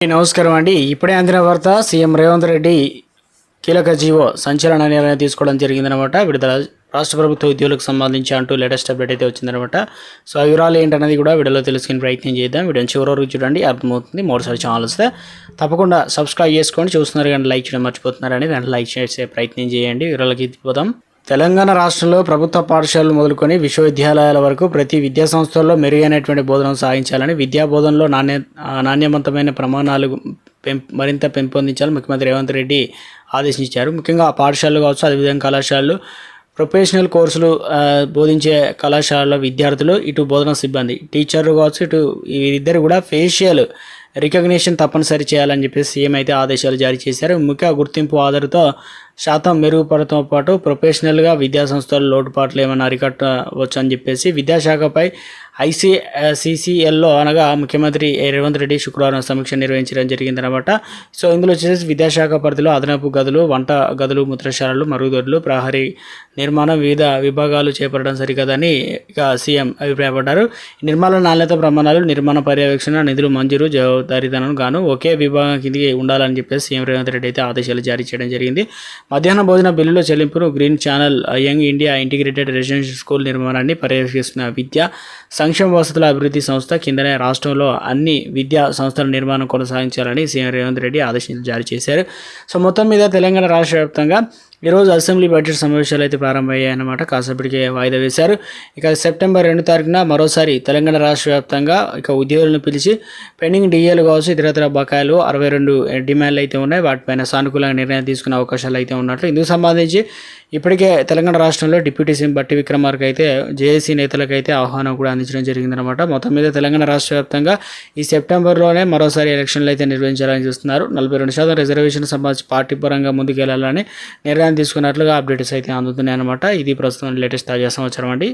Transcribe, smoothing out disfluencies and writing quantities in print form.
నమస్కారం అండి. ఇప్పుడే అందిన వార్త, సీఎం రేవంత్ రెడ్డి కీలక జీవో సంచలన నిర్ణయం తీసుకోవడం జరిగిందనమాట. విడుదల రాష్ట్ర ప్రభుత్వ ఉద్యోగులకు సంబంధించి అంటూ లేటెస్ట్ అప్డేట్ అయితే వచ్చిందనమాట. సో ఆ వివరాలు ఏంటనేది కూడా వీడియోలో తెలుసుకునే ప్రయత్నం చేద్దాం. వీడియోని చివరి వరకు చూడండి, అర్థమవుతుంది. మూడోసారి ఛానల్ వస్తే తప్పకుండా సబ్స్క్రైబ్ చేసుకోండి. చూస్తున్నారు కానీ లైక్ చేయడం మర్చిపోతున్నారని వెంటనే లైక్ చేసే ప్రయత్నం చేయండి. వివరాలకి పోదాం. తెలంగాణ రాష్ట్రంలో ప్రభుత్వ పాఠశాలలు మొదలుకొని విశ్వవిద్యాలయాల వరకు ప్రతి విద్యా సంస్థల్లో మెరుగైనటువంటి బోధనను సాగించాలని, విద్యా బోధనలో నాణ్యవంతమైన ప్రమాణాలు మరింత పెంపొందించాలని ముఖ్యమంత్రి రేవంత్ రెడ్డి ఆదేశించారు. ముఖ్యంగా పాఠశాలలు కావచ్చు, అదేవిధంగా కళాశాలలు, ప్రొఫెషనల్ కోర్సులు బోధించే కళాశాలలో విద్యార్థులు, ఇటు బోధన సిబ్బంది, టీచర్లు కావచ్చు, ఇటు వీరిద్దరు కూడా ఫేషియల్ రికగ్నిషన్ తప్పనిసరి చేయాలని చెప్పేసి సీఎం అయితే ఆదేశాలు జారీ చేశారు. ముఖ్య గుర్తింపు ఆధారితో శాతం మెరుగుపడటంతో పాటు ప్రొఫెషనల్గా విద్యాసంస్థల లోటుపాట్లు ఏమైనా అరికట్టవచ్చు అని చెప్పేసి విద్యాశాఖపై ఐసీసీఎల్లో అనగా ముఖ్యమంత్రి రేవంత్ రెడ్డి శుక్రవారం సమీక్ష నిర్వహించడం జరిగిందనమాట. సో ఇందులో వచ్చేసి విద్యాశాఖ పరిధిలో అదనపు గదులు, వంట గదులు, మూత్రశాలలు, మరుగుదొడ్లు, ప్రహరీ నిర్మాణం, వివిధ విభాగాలు చేపట్టడం సరికదని ఇక సీఎం అభిప్రాయపడ్డారు. నిర్మాణ నాణ్యత ప్రమాణాలు, నిర్మాణ పర్యవేక్షణ, నిధులు మంజూరు, జవాబుదారీతనం గాను ఒకే విభాగం కిందికి ఉండాలని చెప్పేసి సీఎం రేవంత్ రెడ్డి అయితే ఆదేశాలు జారీ చేయడం జరిగింది. మధ్యాహ్న భోజన బిల్లుల చెల్లింపును green channel young India integrated residential school నిర్మాణాన్ని పర్యవేక్షిస్తున్న విద్యా సంక్షేమ వసతుల అభివృద్ధి సంస్థ కిందనే రాష్ట్రంలో అన్ని విద్యా సంస్థల నిర్మాణం కొనసాగించాలని సీఎం రేవంత్ రెడ్డి ఆదేశాలు జారీ చేశారు. సో మొత్తం మీద తెలంగాణ రాష్ట్ర వ్యాప్తంగా ఈరోజు అసెంబ్లీ బడ్జెట్ సమావేశాలు అయితే ప్రారంభమయ్యాయన్నమాట. కాసేపటికి వాయిదా వేశారు. ఇక సెప్టెంబర్ 2 తారీఖున మరోసారి తెలంగాణ రాష్ట్ర వ్యాప్తంగా ఇక ఉద్యోగులను పిలిచి పెండింగ్ డిఏలు కావచ్చు, ఇతరత్ర బకాయిలు 62 డిమాండ్లు అయితే ఉన్నాయి. వాటిపైన సానుకూలంగా నిర్ణయం తీసుకునే అవకాశాలు అయితే ఉన్నట్లు. ఇందుకు సంబంధించి ఇప్పటికే తెలంగాణ రాష్ట్రంలో డిప్యూటీ సీఎం బట్టి విక్రమార్క అయితే జేఏసీ నేతలకు అయితే ఆహ్వానం కూడా అందించడం జరిగిందనమాట. మొత్తం మీద తెలంగాణ రాష్ట్ర వ్యాప్తంగా ఈ సెప్టెంబర్లోనే మరోసారి ఎలక్షన్లు అయితే నిర్వహించాలని చూస్తున్నారు. 42% రిజర్వేషన్ సంబంధించి పార్టీ పరంగా ముందుకెళ్లాలని నిర్ణయం తీసుకున్నట్లుగా అప్డేట్స్ అయితే అందుతున్నాయి అనమాట. ఇది ప్రస్తుతం లేటెస్ట్ తాజా సమాచారం అండి.